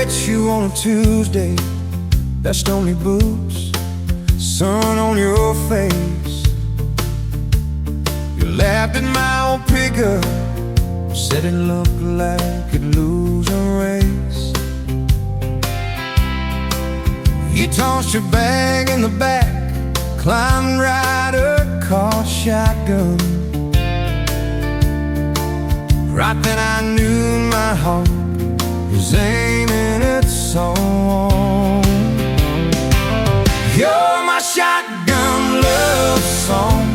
met you on a Tuesday, best only boots, sun on your face. You laughed at my old pickup, said it looked like it'd lose a race. You tossed your bag in the back, climbed right a car shotgun. Right then I knew my heart was aiming at someone. You're my shotgun love song,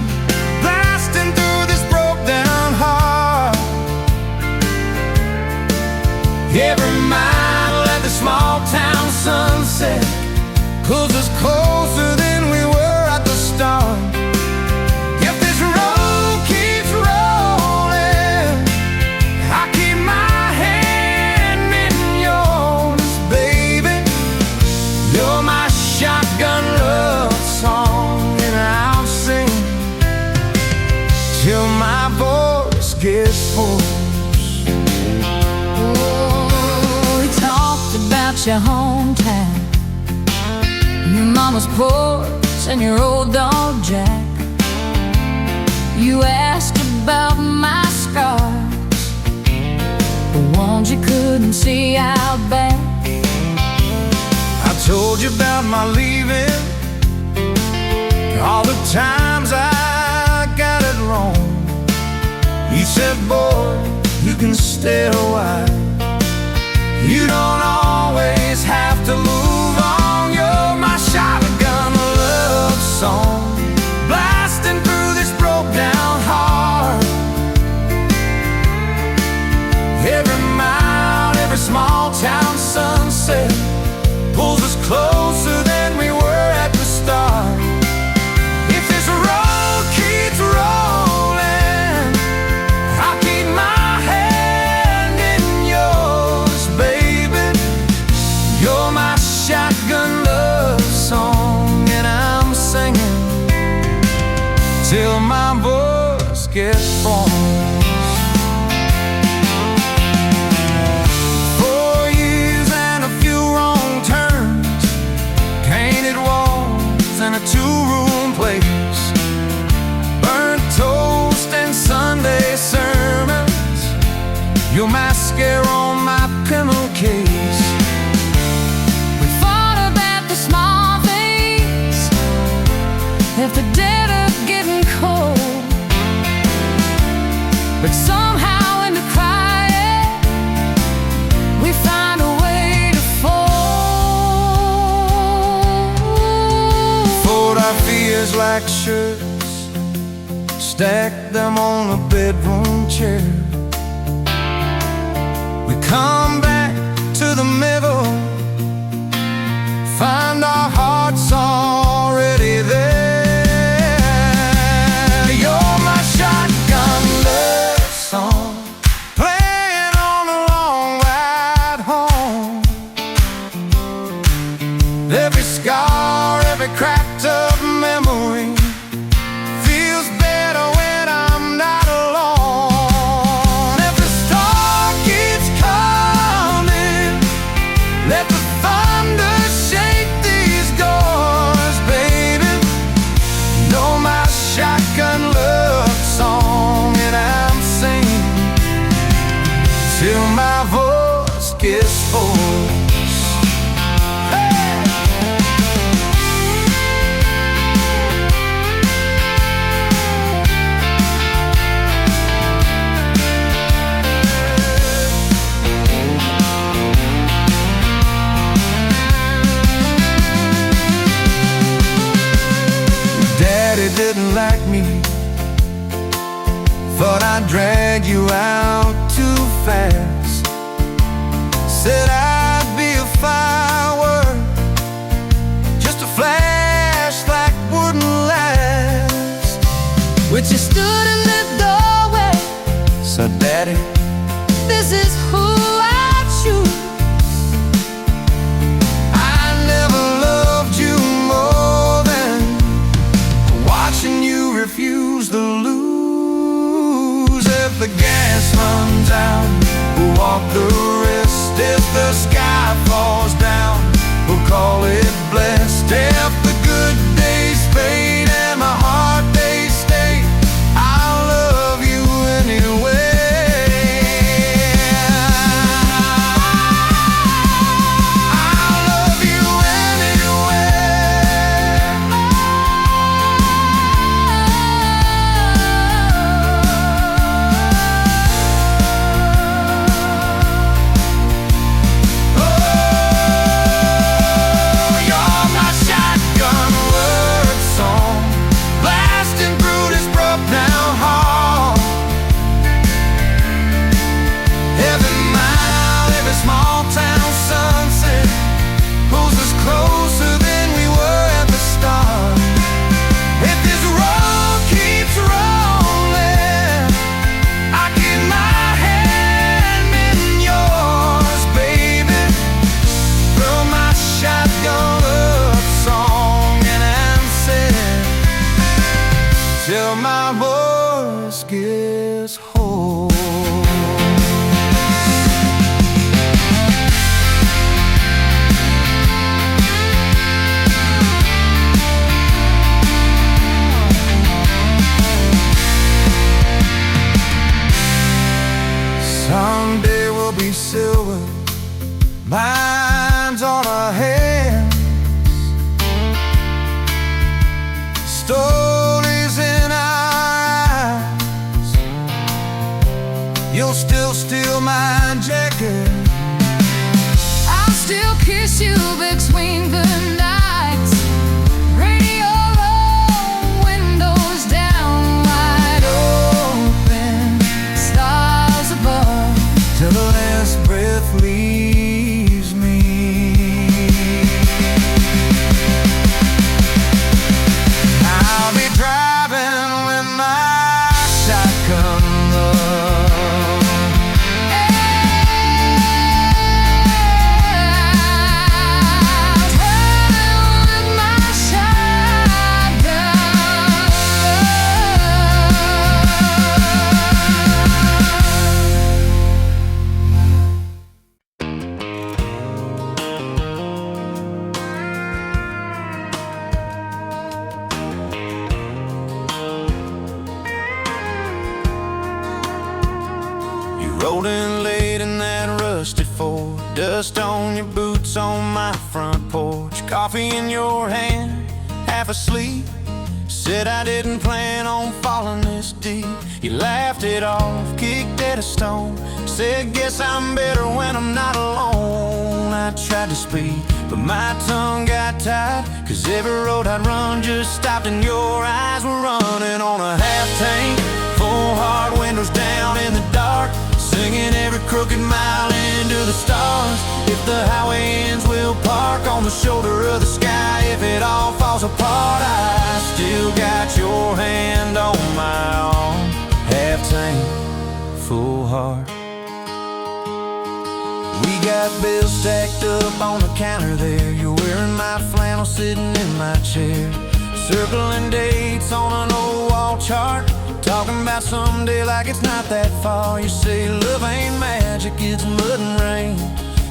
blasting through this broke down heart. Every mile at the small town sunset pulls us closer than we were at the start. If this road keeps rolling, I keep my hand in yours, baby. You're my shotgun love song, and I'll sing till my voice gets hoarse. Oh, we talked about your hometown, your mama's porch and your old dog Jack. You asked about my scars, the ones you couldn't see out back. I told you about my leaving, all the times I got it wrong. You said, boy, you can stay a while, you don't always have to move on. You're my shotgun love song, blasting through this broke down heart. Every mile, every small town sunset pulls us closer than we were at the start. If this road keeps rolling, I'll keep my hand in yours, baby. You're my shotgun love song, and I'm singing till my voice gets hoarse. 4 years and a few wrong turns, painted walls and a two-room place, burnt toast and Sunday sermons, your mascara on my pillowcase. We fought about the small things, left the dead up getting cold, but somehow in the crying we find a way to fold. Fold our fears like shirts, stack them on a bedroom chair. We come back to the middle, find our hearts already there. You're my shotgun love song, playing on the long ride home. Every scar, every cracked up memory feels better when I'm not alone. If the storm keeps coming, let the thunder shake these doors, baby. Know my shotgun love song, and I'm singing till my voice gets hoarse. Hey! Daddy didn't like me, thought I'd drag you out too fast. Said I'd be a firework, just a flash like wouldn't last. But you stood in the doorway, So Daddy, this is who I choose. I never loved you more than watching you refuse to lose. If the gas runs out, sky falls down, we'll call it blessed. If the good days fade and my heart they stay, I'll love you anyway. Till my voice gets whole. Someday we'll be silver, minds on our hands, stories in our eyes. You'll still steal my jacket, I'll still kiss you between the nights. Radio low, windows down, wide open, stars above, till the last breath leaves me. I'll be driving with my shotgun love. Rolling late in that rusted Ford, dust on your boots on my front porch, coffee in your hand, half asleep. Said I didn't plan on falling this deep. You laughed it off, kicked at a stone, said guess I'm better when I'm not alone. I tried to speak, but my tongue got tied, 'cause every road I'd run just stopped and your eyes were running on a half tank, full hard windows down in the dark, singing every crooked mile into the stars. If the highway ends, we'll park on the shoulder of the sky. If it all falls apart, I still got your hand on my arm. Half tank, full heart. We got bills stacked up on the counter there. You're wearing my flannel, sitting in my chair, circling dates on an old wall chart, talking about someday like it's not that far. You say love ain't magic, it's mud and rain,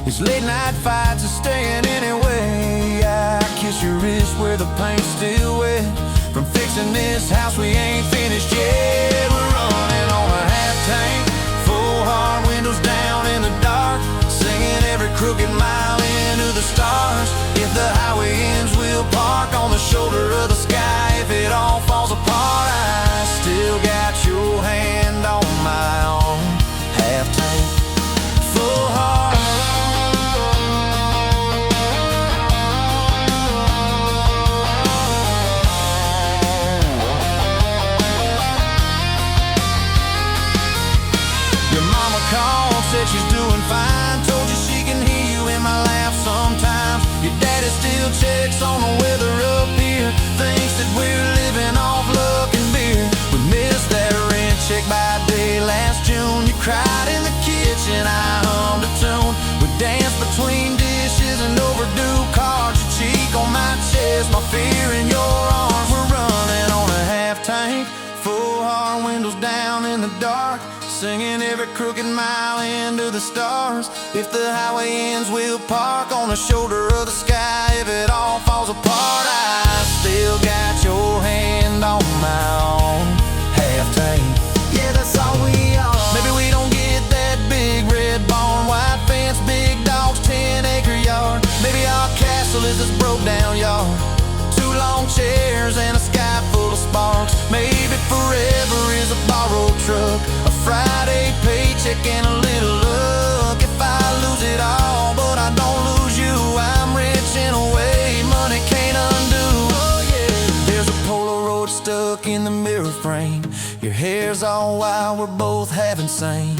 it's late night fights and staying anyway. I kiss your wrist where the paint's still wet, from fixing this house we ain't finished yet. We're running on a half tank, full hard windows down in the dark, singing every crooked mile into the stars. If the highway ends, we'll park on the shoulder of the sky. If it all falls apart, I still got your hand on my arm. Half tank, full heart. singing every crooked mile into the stars. If the highway ends, we'll park on the shoulder of the sky. If it all falls apart, I still got your hand on my own half tank. Yeah, that's all we are. Maybe we don't get that big red barn, white fence, big dogs, 10-acre yard. Maybe our castle is this broke down yard, 2 long chairs and a sky full of sparks. Maybe forever is a borrowed truck, a Friday paycheck and a little luck. If I lose it all but I don't lose you, I'm rich in a way money can't undo. Oh yeah. There's a Polaroid stuck in the mirror frame. Your hair's all wild, we're both half insane.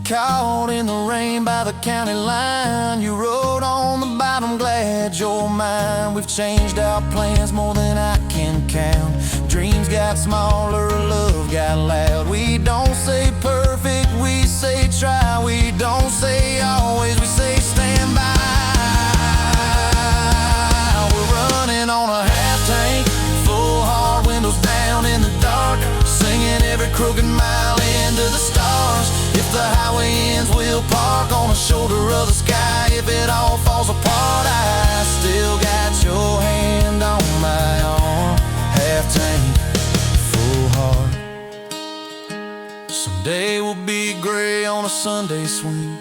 Caught in the rain by the county line. You wrote on the bottom, glad you're mine. We've changed our plans more than I can count. Dreams got smaller, love got loud. We don't say perfect, we say try. We don't say always, we say stand by. We're running on a half tank, full hard, windows down in the dark, singing every crooked mile into the stars. If the highway ends, we'll park on the shoulder of the sky. If it all falls apart, I still got your hand on my arm. Half tank, full heart. Someday we'll be gray on a Sunday swing,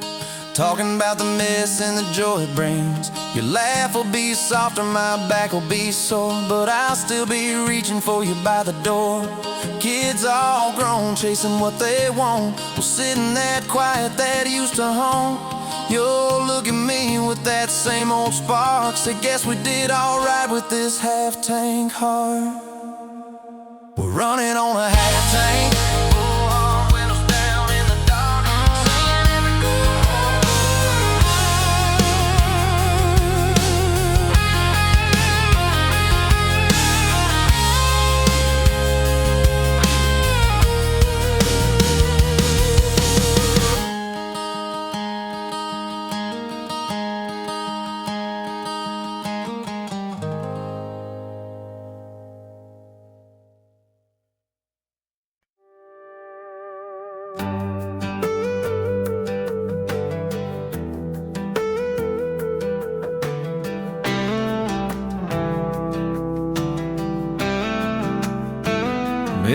talking about the mess and the joy it brings. Your laugh will be softer, my back will be sore, but I'll still be reaching for you by the door. Kids all grown, chasing what they want. We'll sit in that quiet that used to haunt. You'll look at me with that same old spark, say guess we did alright with this half tank heart. We're running on a half tank, full hard, windows down in the dark, singing every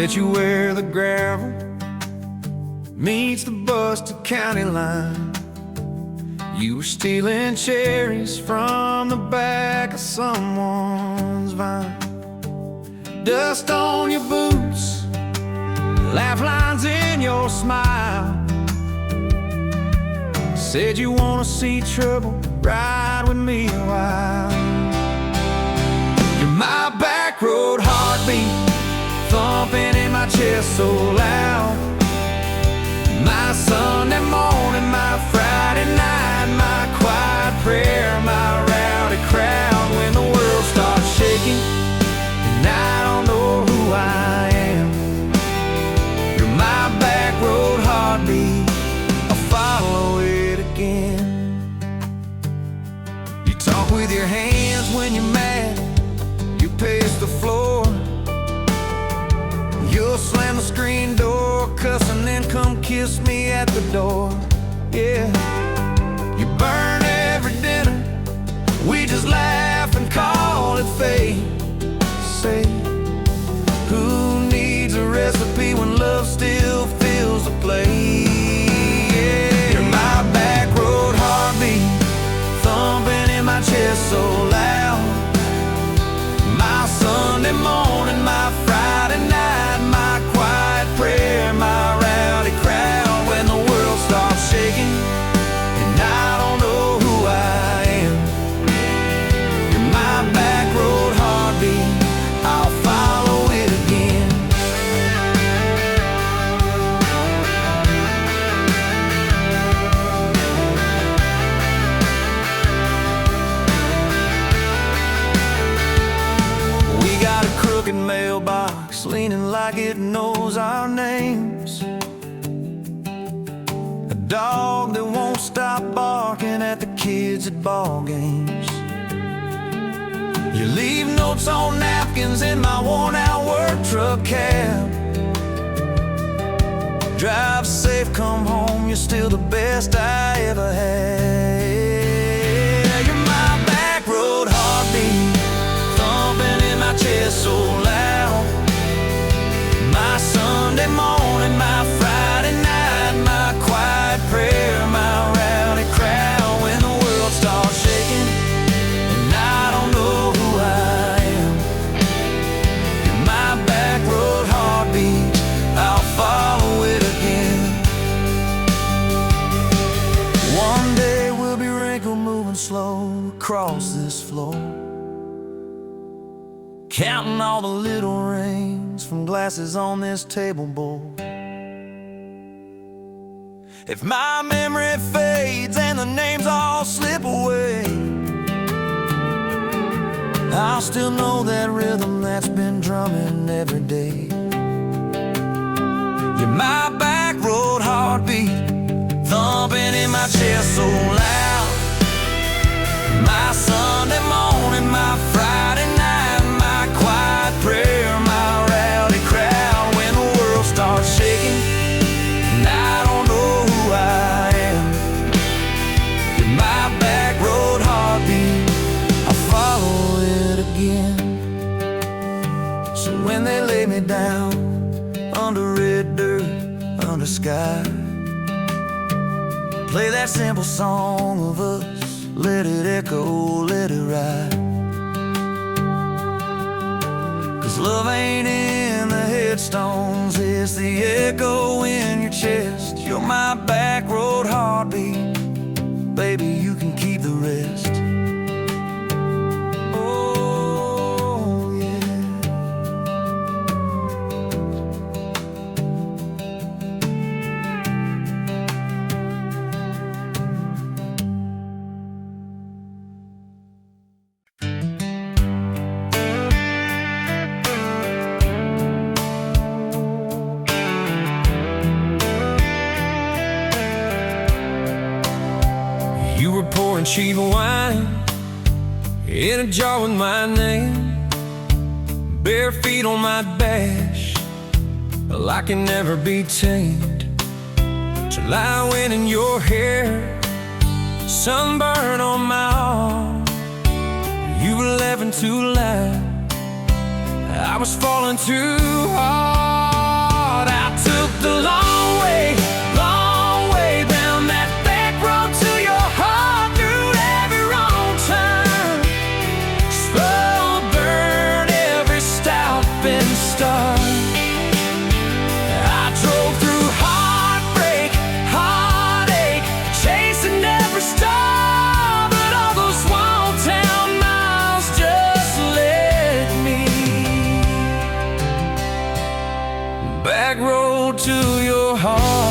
met you where the gravel meets the busted county line. You were stealing cherries from the back of someone's vine. Dust on your boots, laugh lines in your smile. Said you wanna see trouble, ride with me a while. You're my back road heartbeat, thumping in my chest so loud. My Sunday morning, my Friday night, my quiet prayer, my rowdy crowd. When the world starts shaking and I don't know who I am, you're my back road heartbeat, I'll follow it again. You talk with your hands when you're mad, you pace the floor. You'll slam the screen door, cuss, and then come kiss me at the door. Yeah, you burn every dinner, we just laugh and call it fate. Say, who needs a recipe when love still fills the plate? Yeah, you're my back road heartbeat, thumping in my chest so loud. My Sunday morning, my Friday night, my quiet prayer, my rowdy crowd. When the world starts shaking and I don't know who I am, you're my back road heartbeat, I'll follow it again. We got a crooked mailbox leaning like it knows our names, a dog that won't stop barking at the kids at ball games. You leave notes on napkins in my worn out work truck cab, Drive safe, come home, you're still the best I ever had. You're my back road heartbeat, thumping in my chest so loud. My Sunday morning, my Friday night, my quiet prayer, my rowdy crowd. When the world starts shaking and I don't know who I am, you're my back road heartbeat, I'll follow it again. One day we'll be wrinkled, moving slow across this floor, counting all the little rings from glasses on this table board. If my memory fades and the names all slip away, I'll still know that rhythm that's been drumming every day. You're my back road heartbeat, thumping in my chest so loud. My Sunday morning, my Friday night, my quiet prayer, my rowdy crowd. When the world starts shaking and I don't know who I am, you're my back road heartbeat, I'll follow it again. So when they lay me down under red dirt, under sky, play that simple song of us, let it echo, let it ride. 'Cause love ain't in the headstones, it's the echo in your chest. You're my back road heartbeat, baby, you can keep the rest. Oh, yeah. You were pouring cheap wine in a jar with my name, bare feet on my dash, well, I can never be tamed. July wind in your hair, sunburn on my arm. You were laughing too loud, I was falling too hard. I took the long way down that back road to your heart, through every wrong turn, slow burn every stop and start. I drove through heartbreak, heartache, chasing every star, but all those small town miles just led me back road to your heart.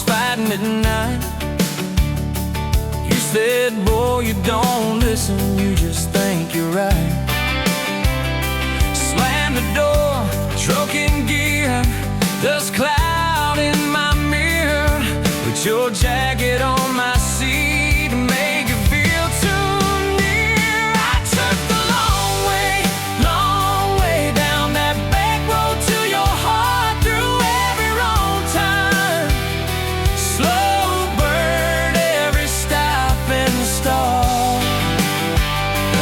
Fighting at night, you said, boy, you don't listen, you just think you're right. Slam the door, truck in gear, dust cloud in my mirror, put your jacket on my seat, make it feel too near. I took the long way down that back road to your heart, through every wrong turn, slow burn every stop and start. I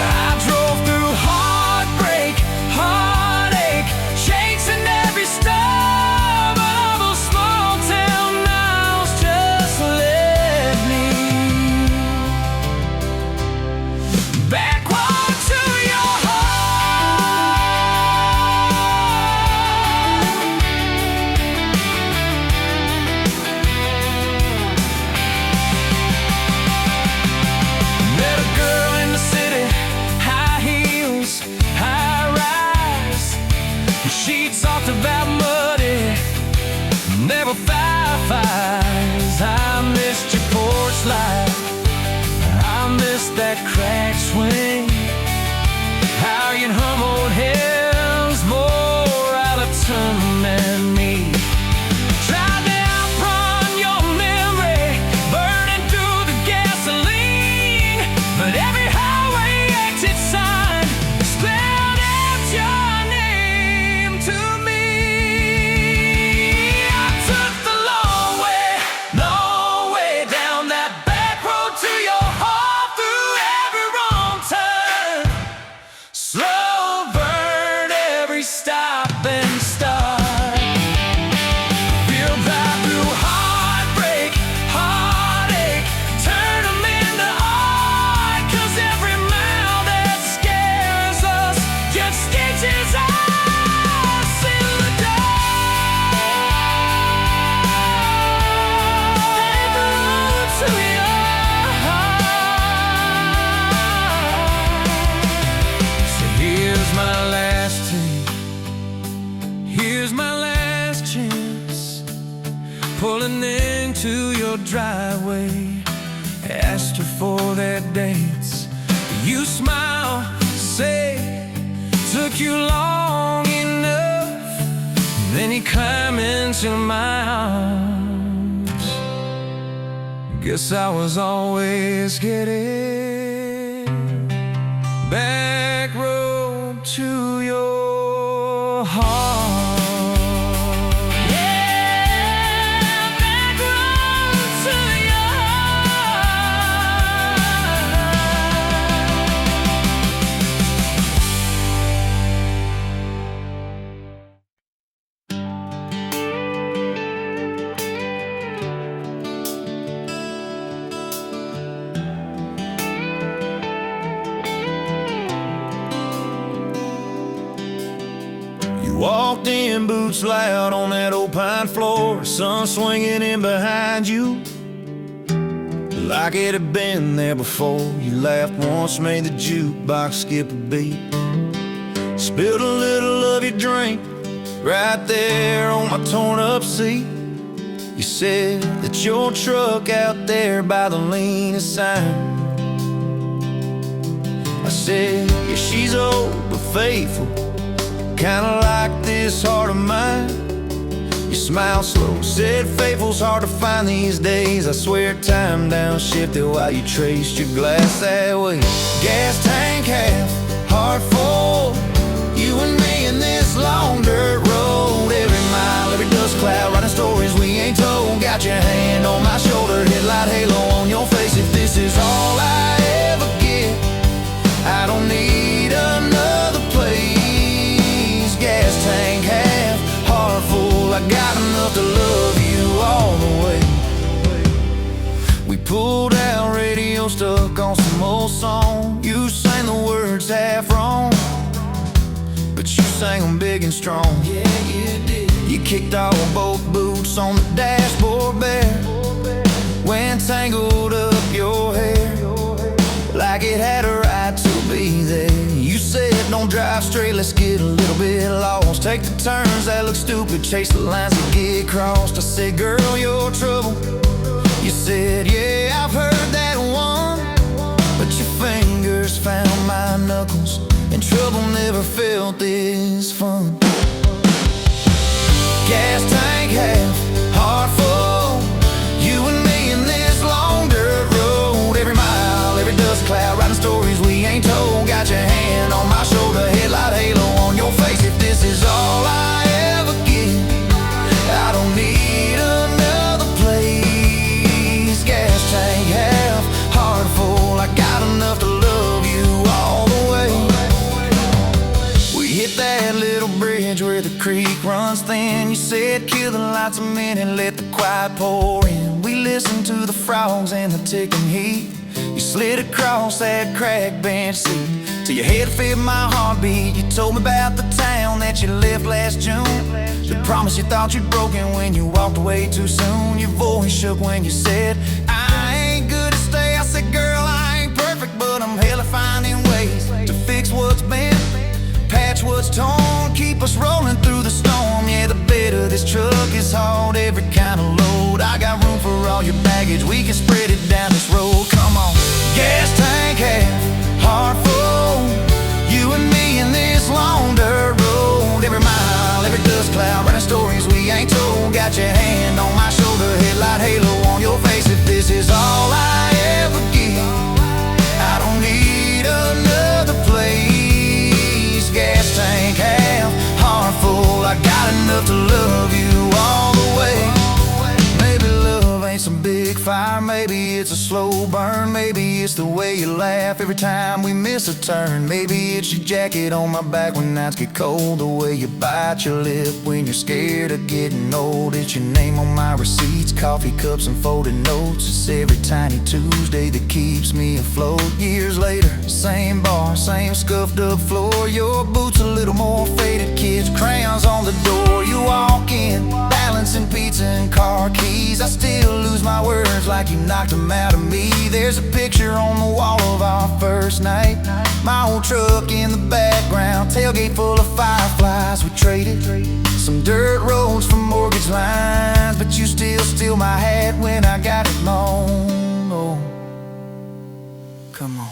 drove through heartbreak, heartache, chasing every star, but all those small town miles just led me backward to your heart. Met a girl in the city, high heels, high rise. She talked about muddy, never fireflies. I missed your porch light, I missed that crack swing, how you'd hum old hymns more out of tune than me. Tried to outrun your memory, driveway, asked her for their dates. You smile, say, took you long enough. Then you climb into my arms. Guess I was always getting back road to your heart. Walked in, boots loud on that old pine floor, sun swinging in behind you like it had been there before. You laughed once, made the jukebox skip a beat, spilled a little of your drink right there on my torn up seat. You said that your truck out there by the leanest sign. I said, yeah, she's old but faithful, kinda like this heart of mine. You smiled slow, said faithful's hard to find these days. I swear time downshifted while you traced your glass that way. Gas tank half, heart full, you and me in this long dirt road. Every mile, every dust cloud, writing stories we ain't told. Got your hand on my shoulder, headlight halo on your face. If this is all I ever get, I don't need another place. Gas tank half, heart full, I got enough to love you all the way. We pulled out, radio stuck on some old song. You sang the words half wrong, but you sang them big and strong. Yeah, you did. You kicked off both boots on the dashboard bare, went tangled up your hair like it had a right to be there. You said don't drive straight, let's get a little bit lost. Take the turns that look stupid, chase the lines that get crossed. I said, girl, you're trouble. You said, yeah, I've heard that one, but your fingers found my knuckles, and trouble never felt this fun. Gas tank half, heart full, you and me in this long dirt road. Every mile, every dust cloud, writing stories we ain't told. Got your hand on my shoulder, headlight halo on your face. If this is all I ever get, I don't need another place. Gas tank half, heart full, I got enough to love you all the way. We hit that little bridge where the creek runs thin. You said kill the lights a minute, let the quiet pour in. We listened to the frogs and the ticking heat. You slid across that cracked bench seat till your head fit my heartbeat. You told me about the town that you left last June, the promise you thought you'd broken when you walked away too soon. Your voice shook when you said, I ain't good to stay. I said, girl, I ain't perfect, but I'm hella finding ways to fix what's bent, patch what's torn, keep us rolling through the storm. Yeah, the bed of this truck is hauled every kind of load. I got room for all your baggage, we can spread it down this road. Come on. Gas tank half, heart full, you and me in this long dirt road. Every mile, every dust cloud, writing stories we ain't told. Got your hand on my shoulder, headlight halo on your face. If this is all I ever get, I don't need another place. Gas tank half, heart full, I got enough to love you all the way. Maybe love ain't some big fire, maybe it's a slow burn. Maybe it's the way you laugh every time we miss a turn. Maybe it's your jacket on my back when nights get cold, the way you bite your lip when you're scared of getting old. It's your name on my receipts, coffee cups and folded notes. It's every tiny Tuesday that keeps me afloat. Years later, same bar, same scuffed up floor. Your boots a little more faded, kids, crayons on the door. You walk in, balancing pizza and car keys. I still lose my words like you knocked them out of me. There's a picture on the wall of our first night, my old truck in the background, tailgate full of fireflies. We traded some dirt roads for mortgage lines, but you still steal my hat when I got it Come on.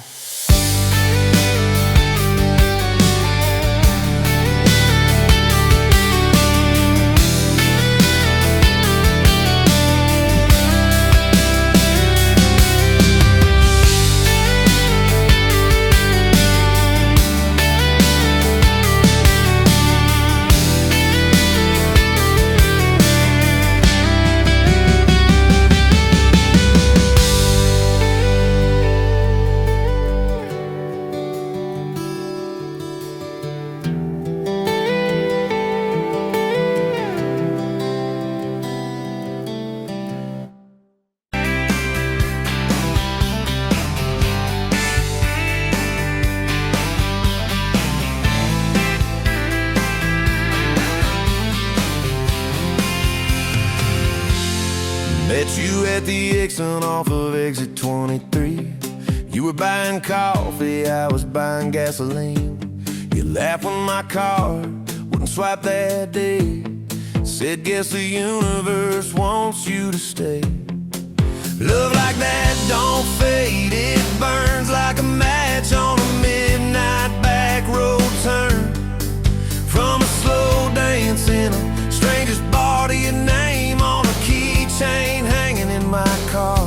Met you at the exit off of exit 23. You were buying coffee, I was buying gasoline. You laughed when my card wouldn't swipe that day. Said, guess the universe wants you to stay. Love like that don't fade, it burns like a match on a midnight back road turn. From a slow dance in a stranger's bar to your name on a keychain hanging in my car.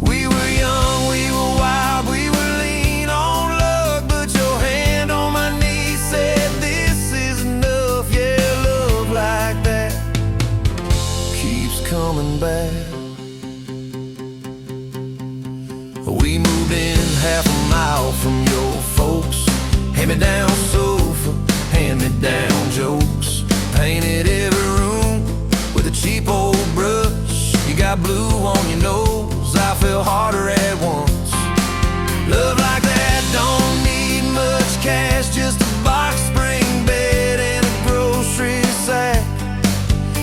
We were young, we were wild, we were lean on luck, but your hand on my knee said this is enough. Yeah, love like that keeps coming back. We moved in half a mile from your folks. Hand-me-down sofa, hand-me-down jokes. Painted every room with a cheap old brush. You got blue on your nose, I fell harder at once. Love like that don't need much cash, just a box spring bed and a grocery sack,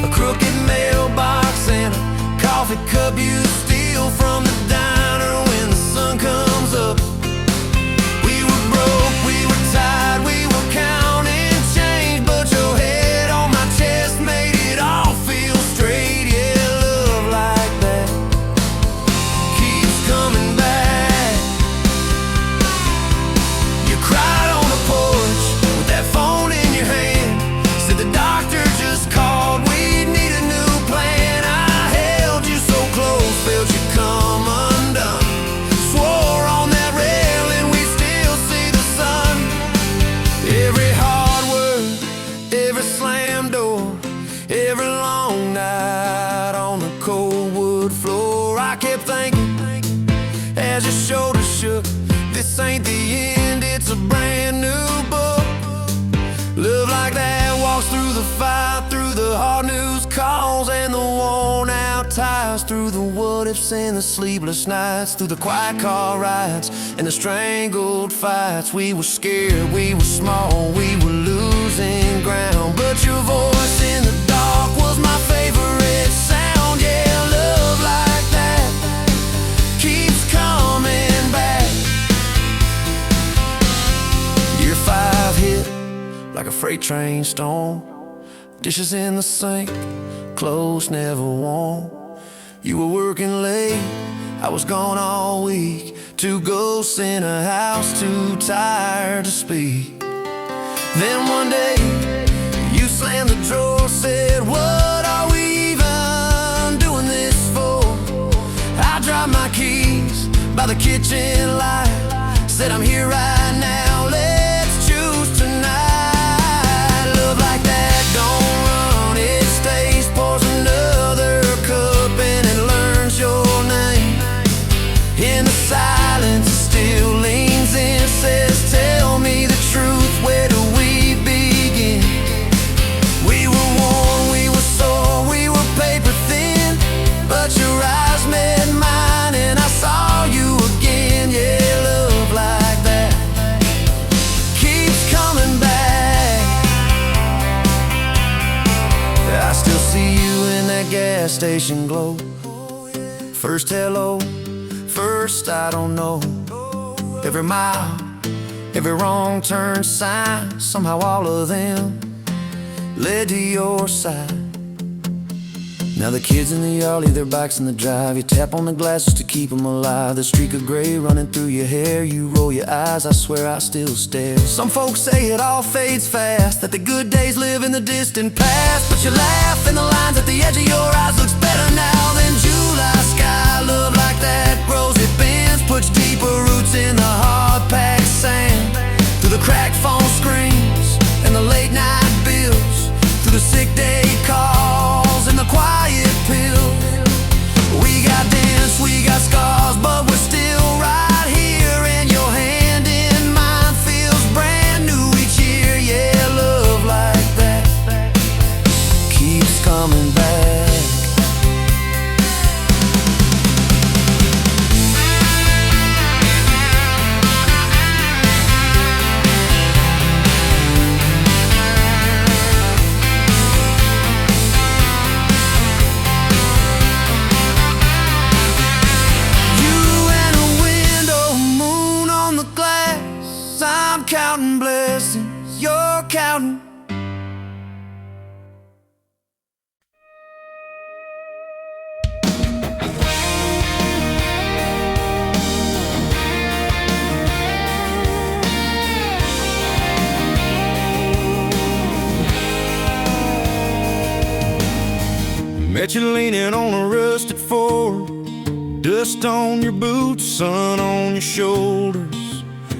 a crooked mailbox and a coffee cup you steal from the diner when the sun comes up. We were broke, we were tired, we were counting change, but your head on my chest made it all feel straight. Yeah, love like that keeps coming back. You cried on the porch with that phone in your hand. Said the doctor just called, we need a new plan. I held you so close, felt you come undone. Swore on that railing we still see the sun. Every hard word, every slam door, every long night on the cold wood floor. I kept thinking as your shoulders shook, this ain't the end, it's a brand new book. Love like that walks through the fight, through the hard news calls and the worn out tires, through the what ifs and the sleepless nights, through the quiet car rides and the strangled fights. We were scared, we were small, we were losing ground, but your voice in the dark was my favorite sound. Yeah, love like that keeps coming back. Year 5 hit like a freight train storm. Dishes in the sink, clothes never warm. You were working late, I was gone all week. 2 ghosts in a house, too tired to speak. Then one day, you slammed the drawer, said, what are we even doing this for? I dropped my keys by the kitchen light, said I'm here right now, let's choose tonight. Love like that don't run, it stays, pours another cup and it learns your name. In the silence it still leans in, says tell me the truth, where do we begin? We were worn, we were sore, we were paper thin, but your eyes met mine and I saw you again. Yeah, love like that keeps coming back. I still see you in that gas station glow. First hello, first I don't know. Every mile, every wrong turn sign, somehow all of them led to your side. Now the kids in the yard leave their bikes in the drive. You tap on the glasses to keep them alive. The streak of gray running through your hair. You roll your eyes, I swear I still stare. Some folks say it all fades fast, that the good days live in the distant past. But you laugh and the lines at the edge of your eyes looks better now than July sky. Love like that grows, it bends, puts deeper roots in the hard-packed sand. Through the cracked phone screens and the late night bills, through the sick day calls and the quiet pills. We got dents, we got scars, but we're still right here. And your hand in mine feels brand new each year. Yeah, love like that keeps coming back. Counting blessings, you're counting. Met you leaning on a rusted Ford, dust on your boots, sun on your shoulders.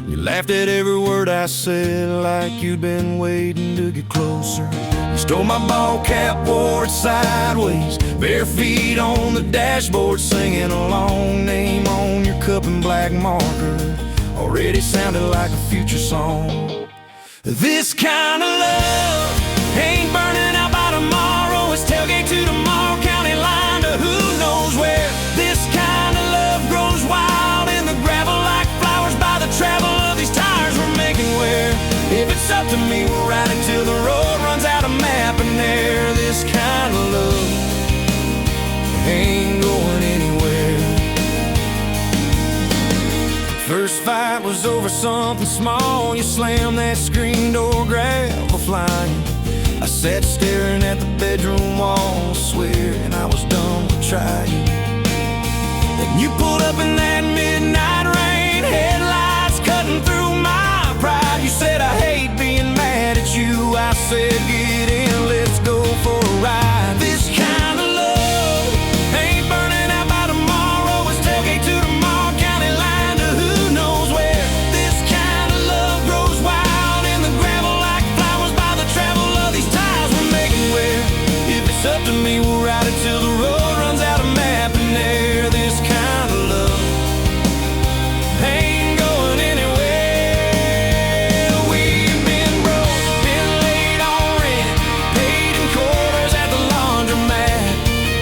You laughed at every word I said, like you'd been waiting to get closer. You stole my ball cap, wore it sideways, bare feet on the dashboard, singing a long name on your cup in black marker. Already sounded like a future song. This kind of love ain't burning out by tomorrow. It's tailgate to tomorrow, county line to who knows where. This kind of love grows wild in the gravel like flowers by the travel of these tires we're making wear. If it's up to me, we'll ride it till the road runs out of map and air. This kind of love ain't going anywhere. First fight was over something small. You slammed that screen door, gravel flying. I sat staring at the bedroom wall, swearing I was done with trying. Then you pulled up in that midnight rain, headlights cutting through my pride. You said, I hate being mad at you. I said, get in, let's go for a ride. This kind of love ain't burning out by tomorrow. It's tailgate to tomorrow, county line to who knows where. This kind of love grows wild in the gravel like flowers by the travel of these tires we're making wear. If it's up to me, we'll ride it till the road runs out of map and air. This kind of love ain't going anywhere. We've been broke, been late on rent, paid in quarters at the laundromat,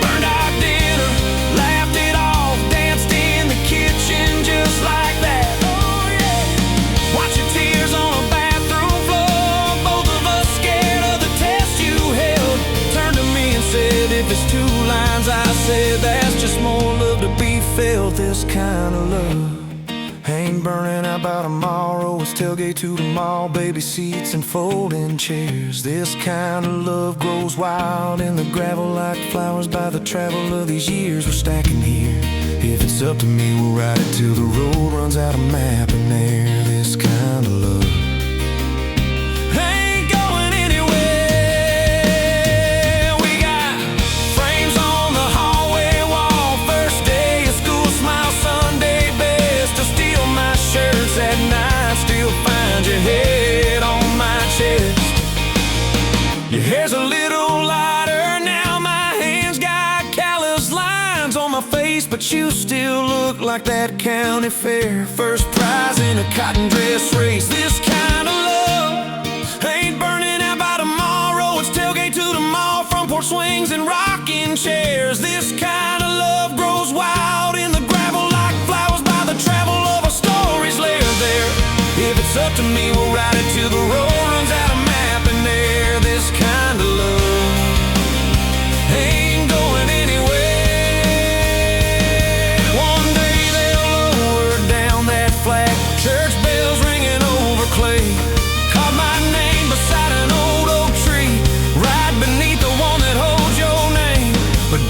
burned our dinner, laughed it off, danced in the kitchen just like that. Oh yeah, watch your tears on a bathroom floor, both of us scared of the test you held. Turned to me and said, if it's two lines, I said, that's just more love to be felt. This kind of love ain't burning out by tomorrow. It's tailgate to the mall, baby seats and folding chairs. This kind of love grows wild in the gravel like flowers by the travel of these years we're stacking here. If it's up to me, we'll ride it till the road runs out of map and air. This kind of love ain't going anywhere. We got frames on the hallway wall, first day of school, smile Sunday best. To steal my shirts at night, still find your head on my chest. Your hair's a little lighter now, my hands got callous lines on my face, but you still look like that county fair first prize in a cotton dress race. This kind of love ain't burning out by tomorrow. It's tailgate to the mall, front porch swings and rocking chairs. This kind of love grows wild in the gravel like flowers by the travel of our stories layered there. If it's up to me, we'll ride it till the road runs out of map and air. This kind of love ain't going anywhere. One day they'll lower down that flag, church bells ringing over clay. Carve my name beside an old oak tree, right beneath the one that holds your name. But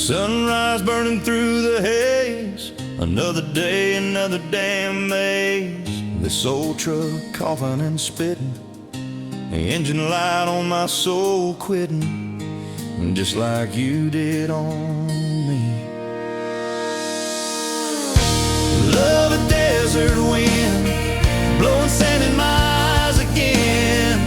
Sunrise burning through the haze. Another day, another damn maze. This old truck coughing and spitting. The engine light on my soul quitting, just like you did on me. Love a desert wind, blowing sand in my eyes again.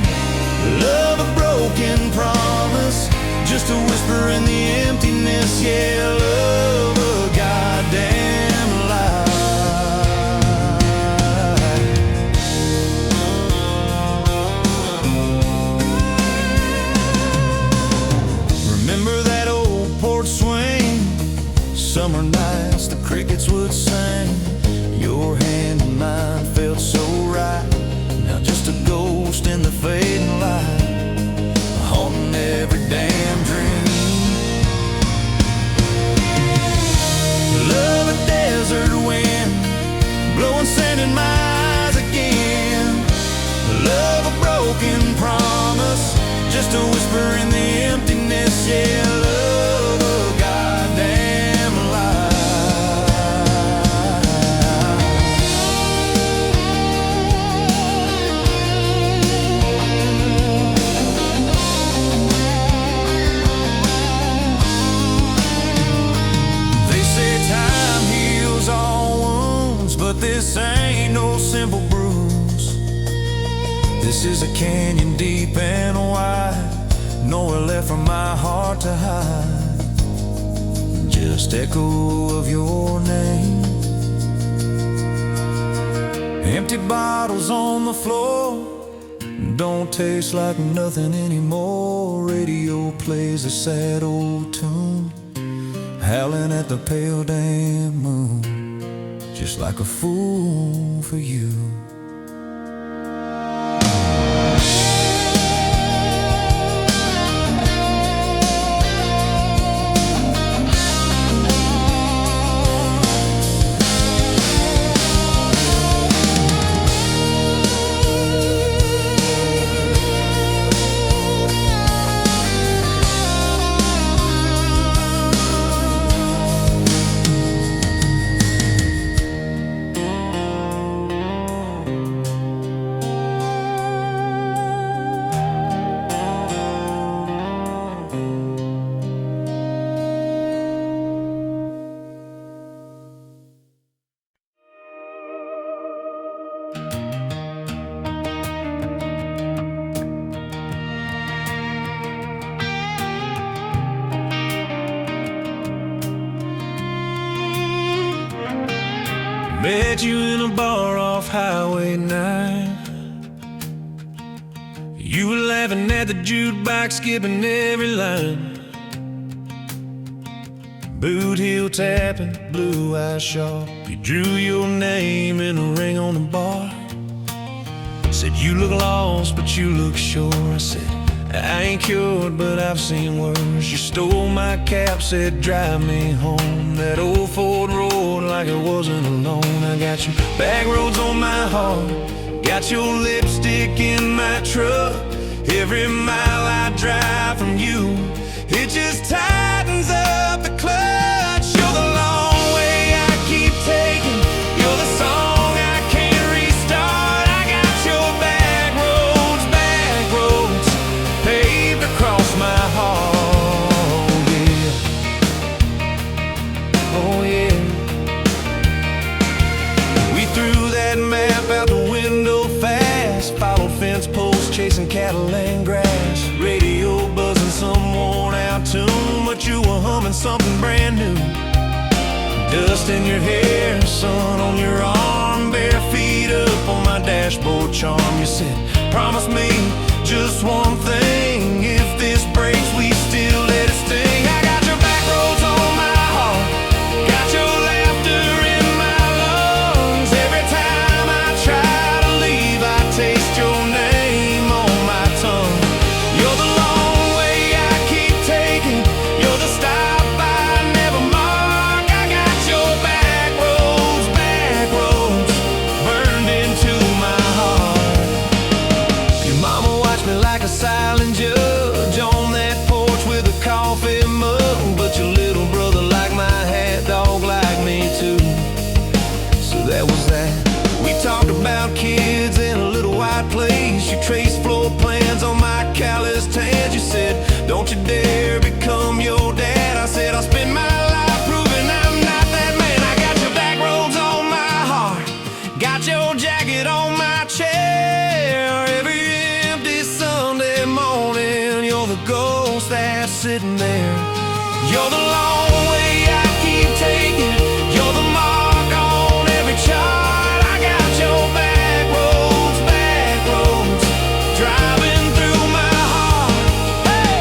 Love a broken promise, just a whisper in the emptiness. Yeah, love a goddamn lie. Remember that old porch swing? Summer nights the crickets would sing. Your hand in mine felt so right. Now just a ghost in the fading light, haunting every damn dream. Love a desert wind, blowing sand in my eyes again. Love a broken promise, just a whisper in the emptiness. Yeah, love a goddamn lie. They say time heals all wounds, but this ain't no simple bruise. This is a canyon deep and wide, nowhere left for my heart to hide. Just echo of your name. Empty bottles on the floor, don't taste like nothing anymore. Radio plays a sad old tune, howling at the pale damn moon, just like a fool for you. Met you in a bar off Highway 9. You were laughing at the jukebox, skipping every line. Boot heel tapping, blue eyes sharp. You drew your name in a ring on the bar. Said you look lost, but you look sure. I said I ain't cured, but I've seen worse. You stole my cap, said drive me home. That old Ford road like it wasn't alone. I got your back roads on my heart, got your lipstick in my truck. Every mile I drive from you, it just tightens up the clutch. You're the long way I keep taking, you're the song I can't restart. I got your back roads paved across my heart, yeah. Oh yeah. We threw that map out the window fast, followed fence posts, chasing cattle and grass. Radio buzzing some worn out tune, but you were humming something brand new. Dust in your hair, sun on your arm, bare feet up on my dashboard charm. You said, promise me just one thing, if this breaks we still let it sting. I got your back roads on my heart, got your laughter in my lungs. Every time I try to leave, I taste your name on my tongue. You're the long way I keep taking, you're the stop I never mark. I got your back roads burned into my heart. Your mama watched me like a silent We talked about kids in a little white place. You traced floor plans on my calloused hands. You said, don't you dare become your dad. I said, I'll spend my life proving I'm not that man. I got your back roads on my heart, got your jacket on my chair. Every empty Sunday morning, you're the ghost that's sitting there. You're the long way I keep taking. You're the mark on every chart. I got your back roads, driving through my heart. Hey!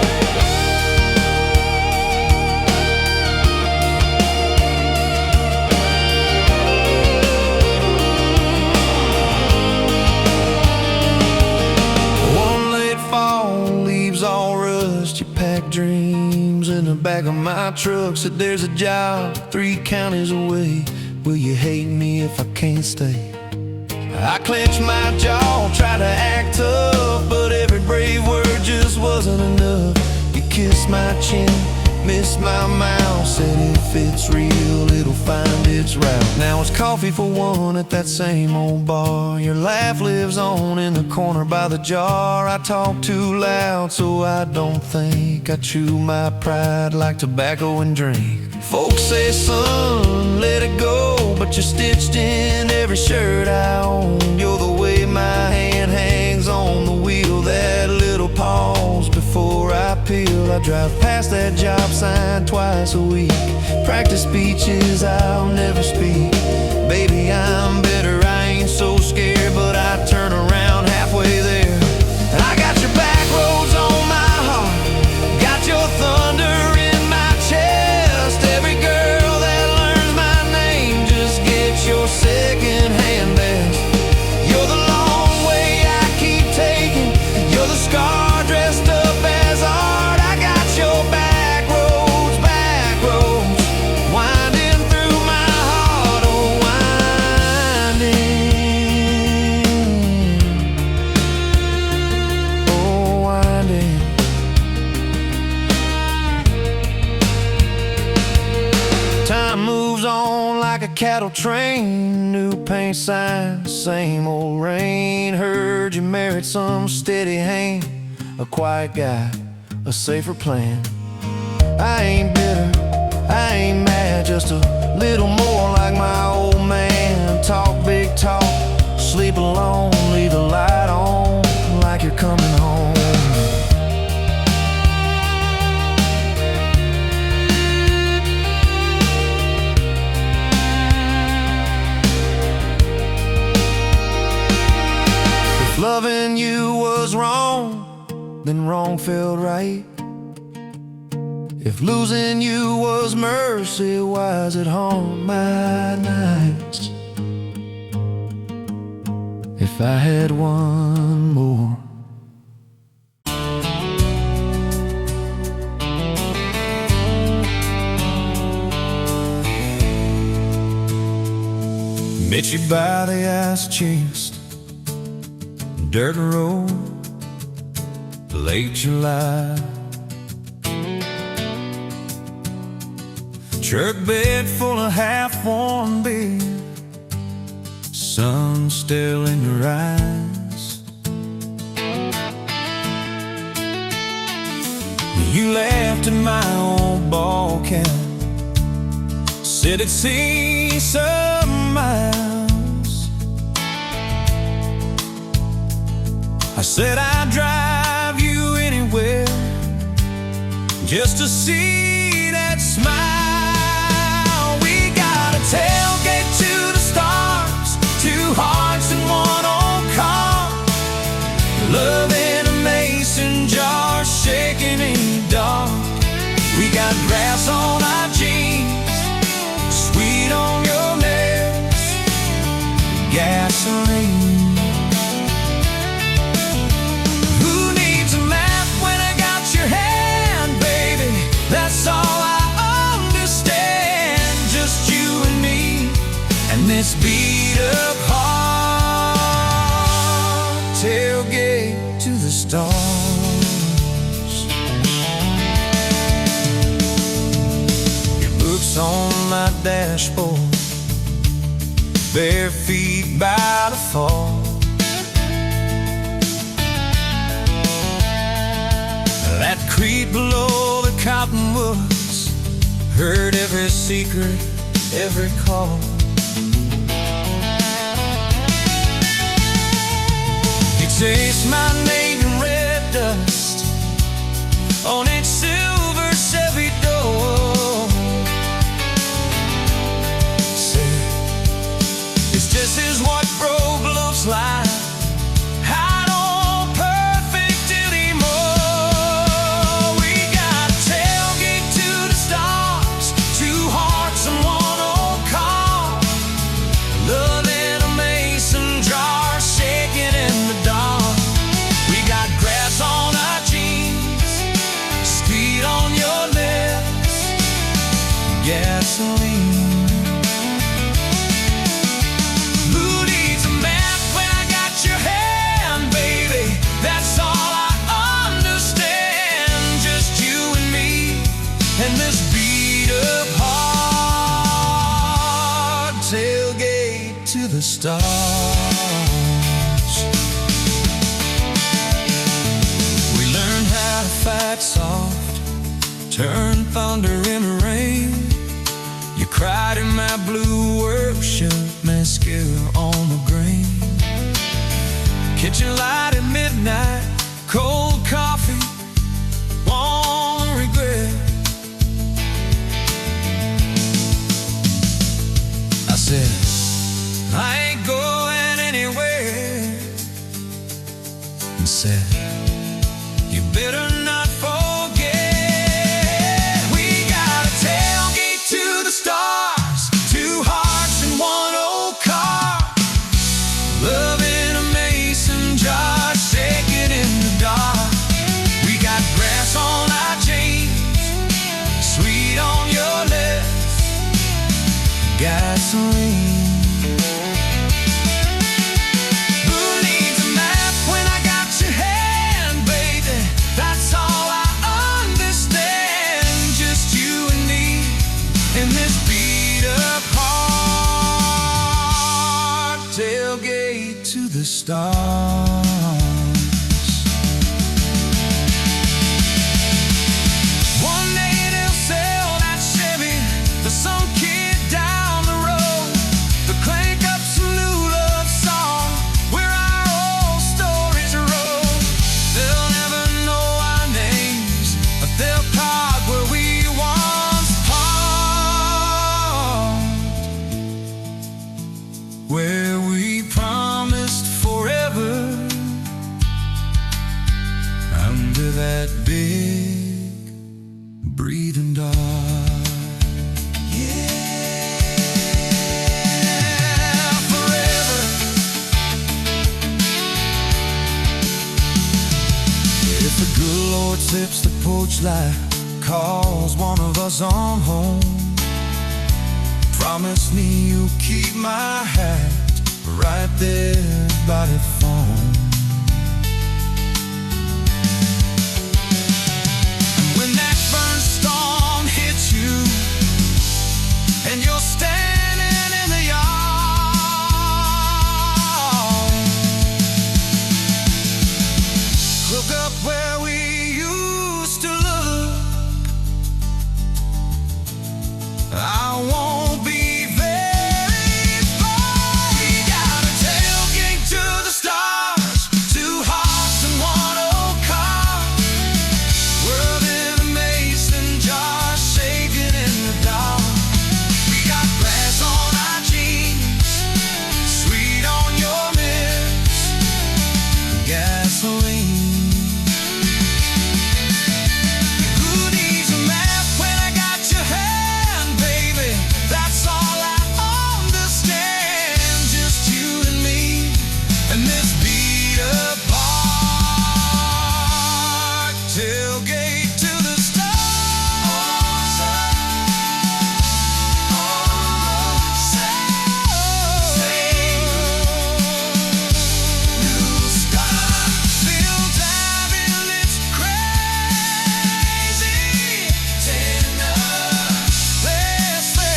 One late fall, leaves all rust. You pack dreams in the back of my truck. Said there's a job 3 counties away. Will you hate me if I can't stay? I clenched my jaw, tried to act tough, but every brave word just wasn't enough. You kissed my chin, missed my mouth, said if it's real, it'll find its route. Now it's coffee for one at that same old bar. Your laugh lives on in the corner by the jar. I talk too loud, so I don't think. I chew my pride like tobacco and drink. Folks say, son, let it go, but you're stitched in every shirt I own. You're the way my hand hangs on the wheel, that little pause before I peel. I drive past that job sign twice a week, practice speeches I'll never speak. Baby, I'm better, I ain't so scared, but I turn around halfway there. And I got your back roads on my heart, got your thunder in my chest. Every girl that learns my name just gets your second-hand best. You're the long way I keep taking. You're the scar dressed up as art. I got your back roads, winding through my heart. Oh, winding. Time moves on like a cattle train. New paint sign, same old rain. Heard you married some steady hand, a quiet guy, a safer plan. I ain't bitter, I ain't mad, just a little more like my old man. Talk big talk, sleep alone, leave the light on like you're coming home. If loving you was wrong, then wrong felt right. If losing you was mercy, why is it haunt my nights? If I had one more. Met you by the ice chest, dirt road, late July. Truck bed full of half-warm beer, sun still in your eyes. You laughed at my old ball cap, said it'd see some miles. I said I'd drive you anywhere just to see that smile. Tailgate to the stars, 2 hearts in one old car. Love in a mason jar, shaking in the dark. We got grass on our jeans, sweet on your lips, gasoline. Who needs a map when I got your hand, baby? That's all I understand, just you and me, and this beat up heart. Tailgate to the stars. Your books on my dashboard, bare feet by fall. That creek below the cottonwoods heard every secret, every call. He chased my name in red dust on its silver Chevy door. Said, it's just as what broke looks like. I don't perfect anymore. We got a tailgate to the stars, 2 hearts and 1 old car. Love in a mason jar, shaking in the dark. We got grass on our jeans, speed on your lips, gasoline. Who needs a map when I got your hand, baby? That's all I understand. Just you and me and this beat up heart. Tailgate to the stars. We learned how to fight soft, turn thunder into rain. You cried in my blue work shirt, mascara on the grain. Kitchen light at midnight, cold coffee, won't regret. I said, I ain't going anywhere. And said, you better not forget. We got a tailgate to the stars, 2 hearts and 1 old car. Love in a mason jar, shaking in the dark. We got grass on our jeans, sweet on your lips, gasoline. Who needs a map when I got your hand, baby? That's all I understand. Just you and me in this beat up heart. Tailgate to the stars. One day they'll sell that Chevy to some kid down the road. They'll crank up some new love song where our old stories roll. They'll never know our names, but they'll park where we once parked, where we promised forever under that big breathing dog. Yeah, forever. If the good Lord sips the porch light, calls one of us on home, promise me you'll keep my hat right there by the phone. And when that burn storm hits you and you're standing in the yard, look up where we used to look. I won't be very far. We got a tailgate to the stars, 2 hearts and 1 old car. World in a mason jar, shaking in the dark. We got grass on our jeans, sweet on your lips, gasoline. Who needs a map when I got your hand, baby? That's all I understand. Just you and me and this beat up heart. Tailgate to the stars. New start, feel diving, it's crazy. Tender, restless.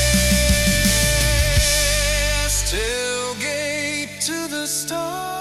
Tailgate to the stars.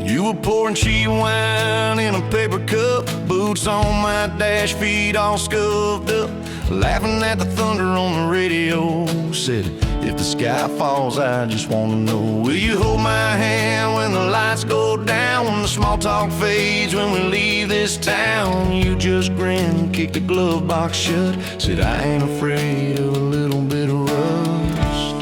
You were pouring cheap wine in a paper cup, boots on my dash, feet all scuffed up, laughing at the thunder on the radio. Said, if the sky falls, I just wanna know, will you hold my hand when the lights go down, when the small talk fades, when we leave this town? You just grinned, kicked the glove box shut, said, I ain't afraid of a little bit of rust.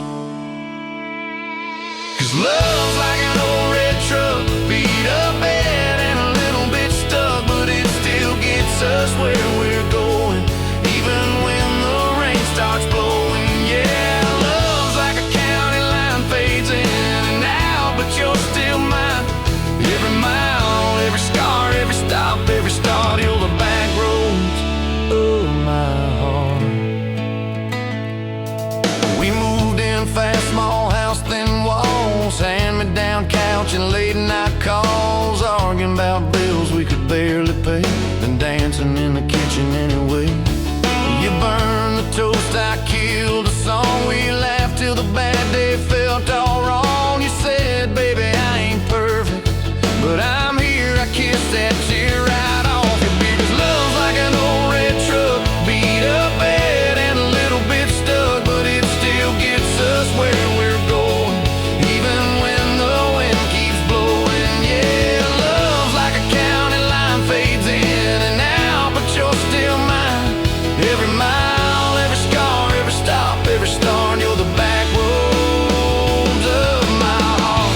'Cause love's like an old red truck, beat up bad and a little bit stuck, but it still gets us where we're going, even when the rain starts blowing. Yeah, love's like a county line, fades in and out, but you're still mine. Every mile, every scar, every stop, every start, you're the back roads of my heart. We moved in fast, small house, thin walls, hand-me-down couch and late night calls, arguing about bills we could barely pay, and dancing in the kitchen anyway. You burned the toast, I killed the song, we laughed till the bad day felt all wrong. You said, baby, I ain't perfect, but I'm here, I kissed that tear right off your beard. 'Cause love's like an old red truck, beat up bad and a little bit stuck, but it still gets us where we're going, even when the wind keeps blowing. Yeah, love's like a county line, fades in and out, but you're still mine. Every mile, every scar, every stop, every start, you're the back roads of my heart.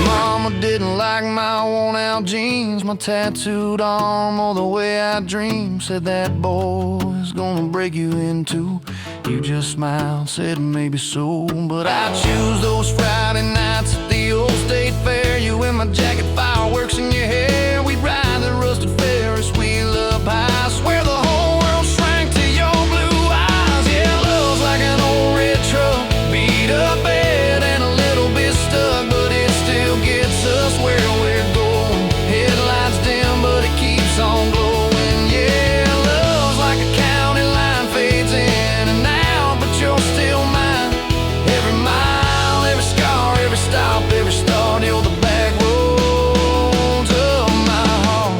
Mama didn't like my worn-out jeans, my tattooed arm, or the way I dream. Said that boy's gonna break you in two. You just smiled, said maybe so, but I choose those Friday nights at the old state fair. You in my jacket, fireworks in your hair. We'd ride the rusted Ferris wheel up high. Swear the whole world shrank to your blue eyes. Yeah, love's like an old red truck, beat up bad and a little bit stuck, but it still gets us where we're going. Headlights dim, but it keeps on glowing. Yeah, love's like a county line, fades in and out, but you're still mine. Every mile, every scar, every stop, every start, you're the back roads of my heart.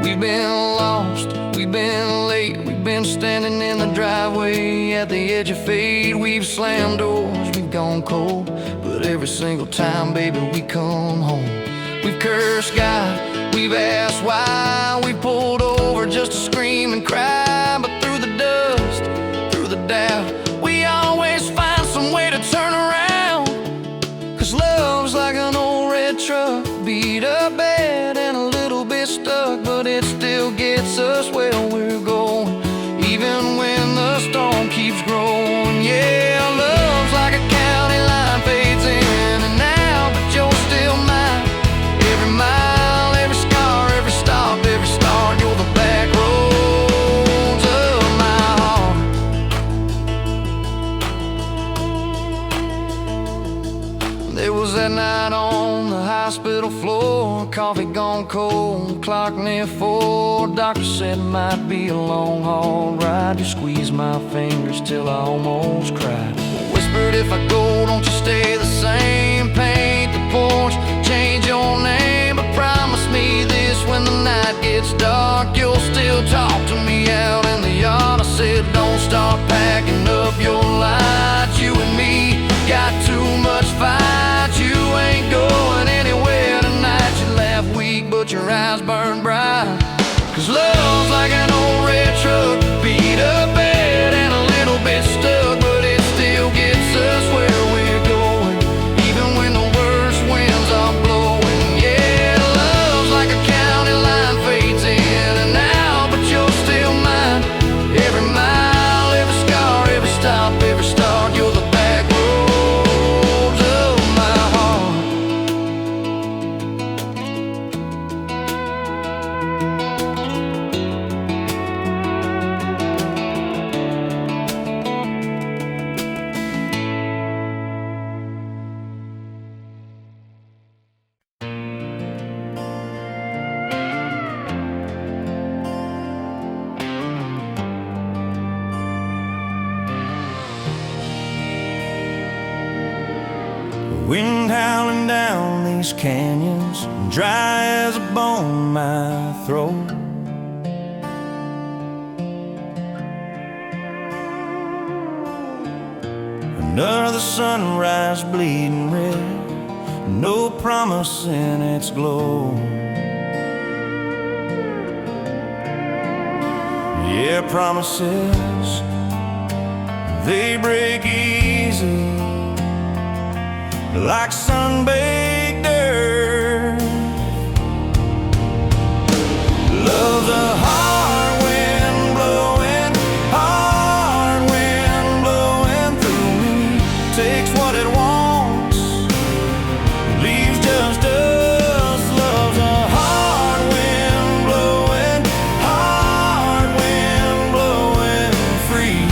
We've been lost, we've been late, we've been standing in the driveway at the edge of fate. We've slammed doors, we've gone cold, but every single time, baby, we come home. We've cursed God, we've asked why, we pulled over just to scream and cry, but through the dust, through the doubt, we always find some way to turn around. 'Cause love's like an old red truck, beat up bad and a little bit stuck, but it still gets us where we're going, even when the storm keeps growing. Yeah, love's like a county line, fades in and out, but you're still mine. Every mile, every scar, every stop, every start, you're the back roads of my heart. There was that night on the hospital floor, coffee gone cold, clock near 4. Doctor said it might be a long haul ride. You squeezed my fingers till I almost cried. Whispered, if I go, don't you stay the same. Paint the porch, change your name, but promise me this, when the night gets dark, you'll still talk to me out in the yard. I said, don't start packing up your lights. You and me got too much fight. You ain't going anywhere tonight. You laugh weak, but your eyes burn bright. 'Cause love's like an old red truck, beat up bad and a little bit stuck, but it still gets us where we're going, even when the worst winds are blowing. Yeah, love's like a Wind howling down these canyons, dry as a bone my throat. Another sunrise bleeding red, no promise in its glow. Yeah, promises, they break easy, like sun-baked earth. Love's a hard wind blowing, hard wind blowing through me. Takes what it wants, leaves just us. Love's a hard wind blowing, hard wind blowing free.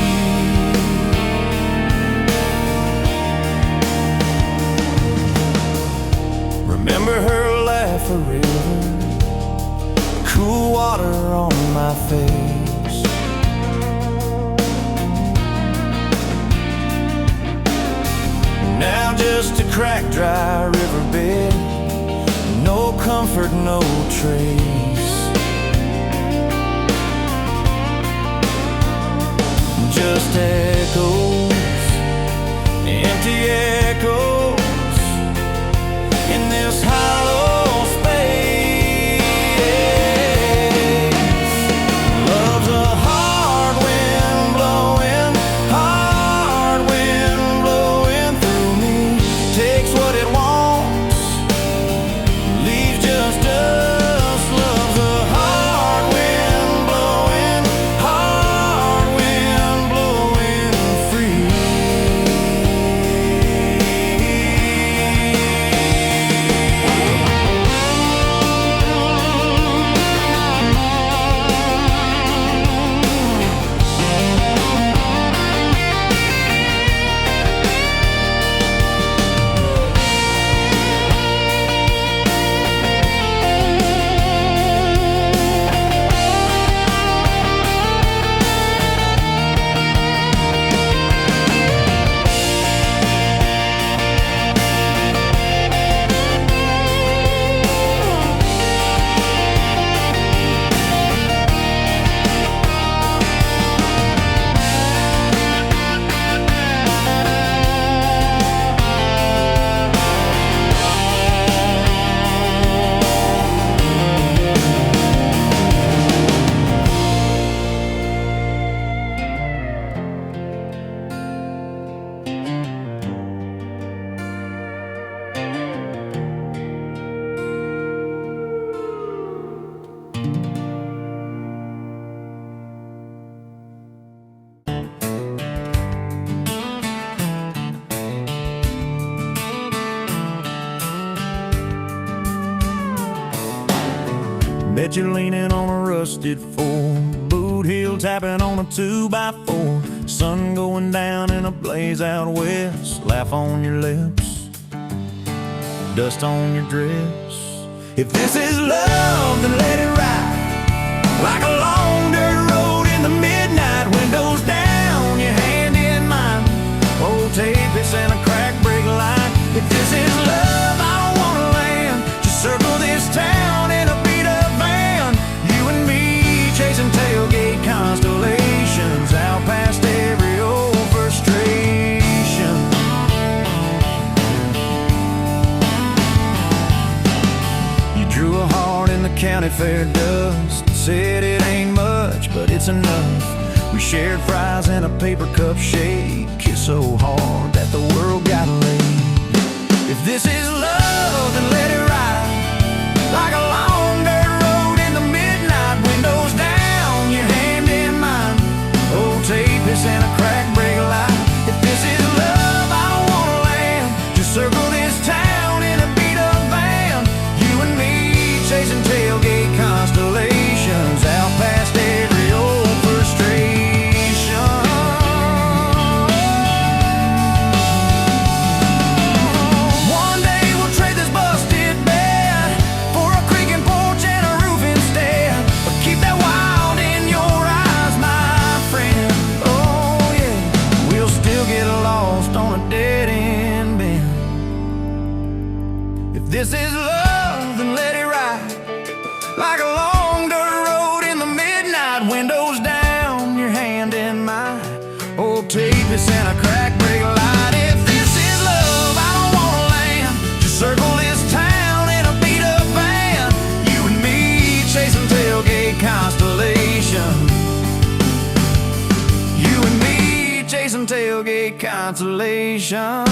Remember her laugh, a river, cool water on my face. Now just a cracked, dry riverbed, no comfort, no trace. Just echoes, empty echoes in this hollow space. Love's a hard wind blowing, hard wind blowing through me. Takes what it wants, leaves just us. Love's a hard wind blowing, hard wind blowing free. Bet you're leaning on a rusted Ford, boot heel tapping on a 2x4. Sun going down in a blaze out west, laugh on your lips, dust on your dress. If this is love, then let it ride like a long dirt road in the midnight. Windows down, your hand in mine, old tape, it's in a crack brake line. If this is love, I don't wanna land, just circle this town in a beat-up van. You and me chasing tailgate constellations, out past every old frustration. You drew a heart in the county fair dust, said it ain't much, but it's enough. We shared fries in a paper cup shake, kissed so hard that the world got laid. If this is love, then let it ride like a long dirt road in the midnight. Windows down, your hand in mine, old tape, it's in a crack brake light. If this is love, I don't wanna land, just circle this town in a beat-up van. You and me chasing tailgate constellations, out past every old frustration. One day we'll trade this busted bed for a creek like a long dirt road in the midnight, windows down, your hand in mine. Old tape is in a crack brake light. If this is love, I don't wanna land. Just circle this town in a beat up van. You and me chasing tailgate constellations. You and me chasing tailgate constellations.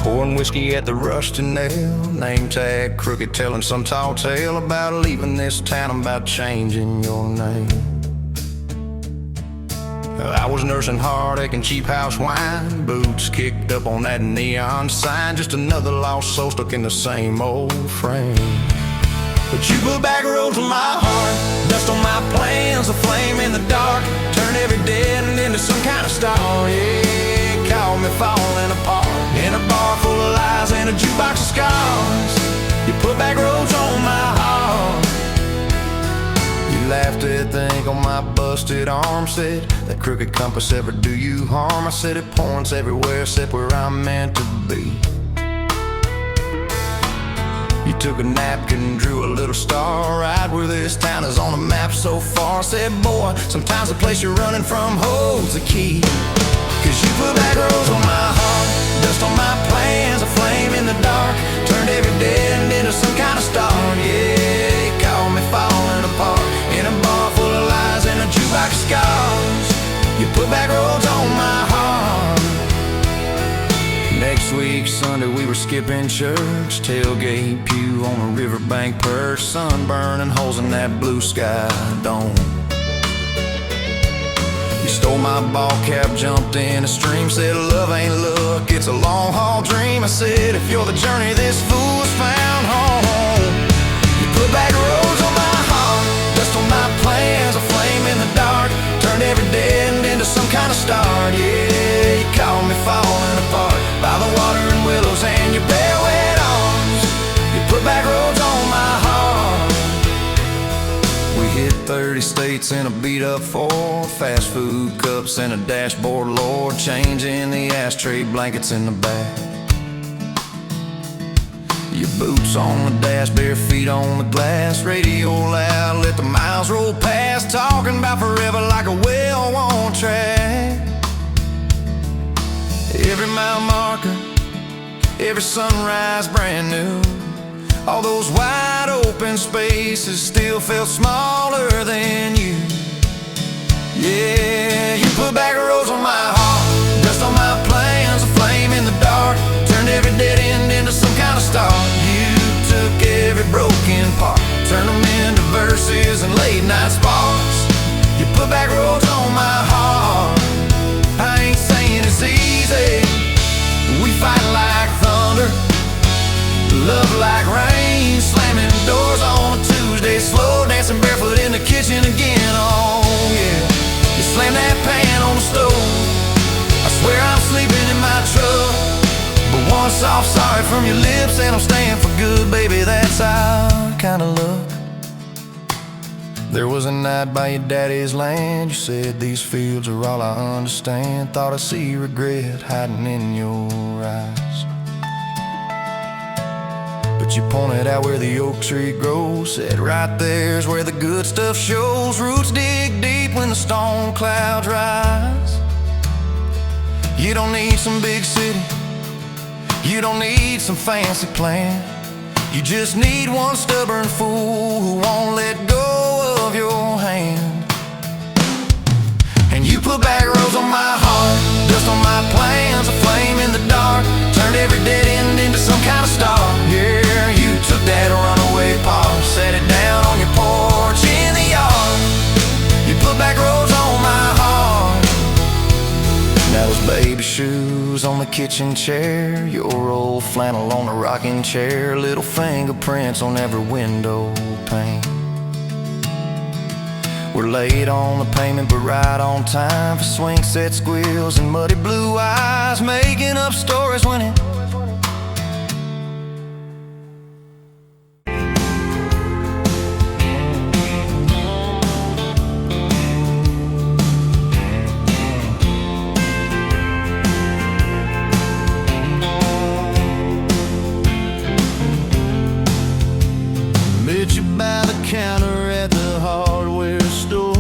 Pouring whiskey at the rusty nail, name tag crooked, telling some tall tale about leaving this town, about changing your name. I was nursing heartache and cheap house wine, boots kicked up on that neon sign, just another lost soul stuck in the same old frame. But you put back roads on my heart, dust on my plans, a flame in the dark, turn every dead end into some kind of star. Yeah, call me falling apart in a bar full of lies and a jukebox of scars. You put back roads on my heart. You laughed at the ink on my busted arm, said that crooked compass ever do you harm. I said it points everywhere except where I'm meant to be. You took a napkin, drew a little star right where this town is on the map so far. Said, boy, sometimes the place you're running from holds the key. Cause you put back roads on my heart, dust on my plans, a flame in the dark, turned every dead end into some kind of star. Yeah, you called me falling apart in a bar full of lies and a jukebox of scars. You put back roads on my heart. Next week, Sunday, we were skipping church, tailgate pew on a riverbank perch, sun burning holes in that blue sky dome. You stole my ball cap, jumped in a stream, said love ain't luck, it's a long haul dream. I said if you're the journey, this fool's found home. You put back roads on my heart, dust on my plans, a flame in the dark, turned every dead end into some kind of star. Yeah, you called me falling apart by the water and willows and your bare wet arms. You put back roads on my heart. We hit 30 states in a beat up Ford, fast food cups and a dashboard, Lord, changing the ashtray blankets in the back. Your boots on the dash, bare feet on the glass, radio loud, let the miles roll past, talking about forever like a well-worn track. Every mile marker, every sunrise brand new, all those wide open spaces still felt smaller than you. Yeah, you put back roads on my heart, dust on my plans, a flame in the dark, turned every dead end into some kind of star. You took every broken part, turned them into verses and late night sparks. You put back roads on my heart. I ain't saying it's easy, we fight like thunder, love like rain, slamming doors on a Tuesday, slow dancing barefoot in the kitchen again. Oh yeah, you slam that pan on the stove, I swear I'm sleeping in my truck, but one soft sorry from your lips and I'm staying for good, baby, that's our kind of luck. There was a night by your daddy's land, you said these fields are all I understand, thought I see regret hiding in your eyes. But you pointed out where the oak tree grows, said right there's where the good stuff shows, roots dig deep when the storm clouds rise. You don't need some big city, you don't need some fancy plan, you just need one stubborn fool who won't let go of your hand. And you put back roads on my heart, dust on my plans, a flame in the dark, turned every dead end into some kind of star. Yeah, you took that runaway paw, set it down on your porch in the yard. You put back roads on my heart. Now those baby shoes on the the kitchen chair, your old flannel on the rocking chair, little fingerprints on every window pane. We're late on the payment but right on time for swing set squeals and muddy blue eyes, making up stories when it met you by the counter at the hardware store.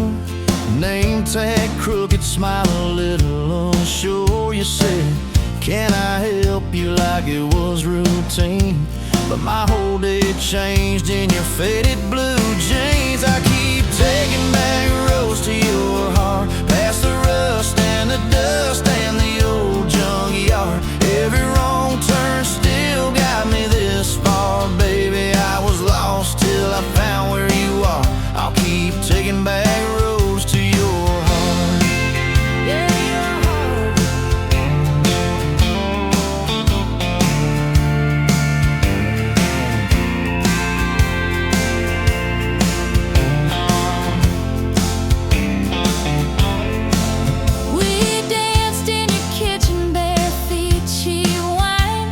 Name tag crooked, smile a little unsure. You said, can I help you, like it was routine. But my whole day changed in your faded blue jeans. I keep taking back roads to your heart, past the rust and the dust and the old junkyard. Every wrong turn still got me this far, baby. I was lost till I found where you are. I'll keep taking back roads to your heart. Yeah, your heart. We danced in your kitchen, bare feet, cheap wine.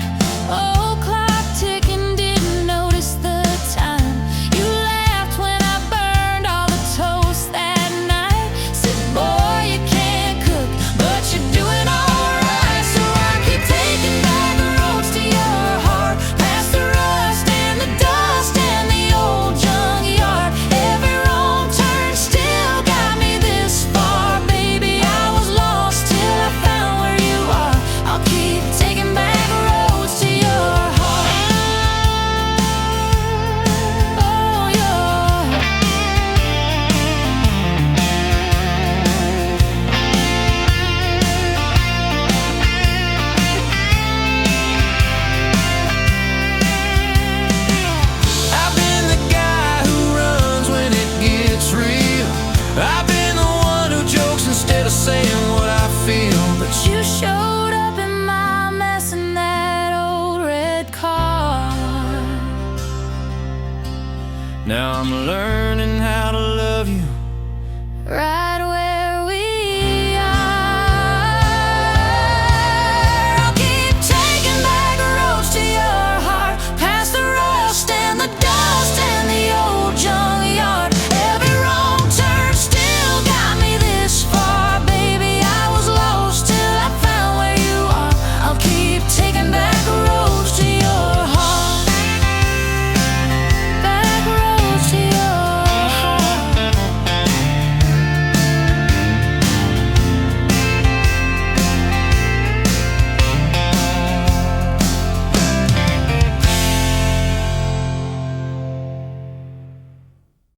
Old clock ticking, didn't notice the time. You laughed when I burned all the toast that night. Said, boy, you can't cook, but you're doing alright. So I keep taking back the roads to your heart, past the rust and the dust and the old junkyard. Every wrong turn still got me this far, baby. I was lost till I found where you are. I'll keep taking back roads to your heart. Oh, your heart. I've been the guy who runs when it gets real. I've been the one who jokes instead of saying what I feel. But you showed up in my mess in that old red car. Now I'm learning how to love you right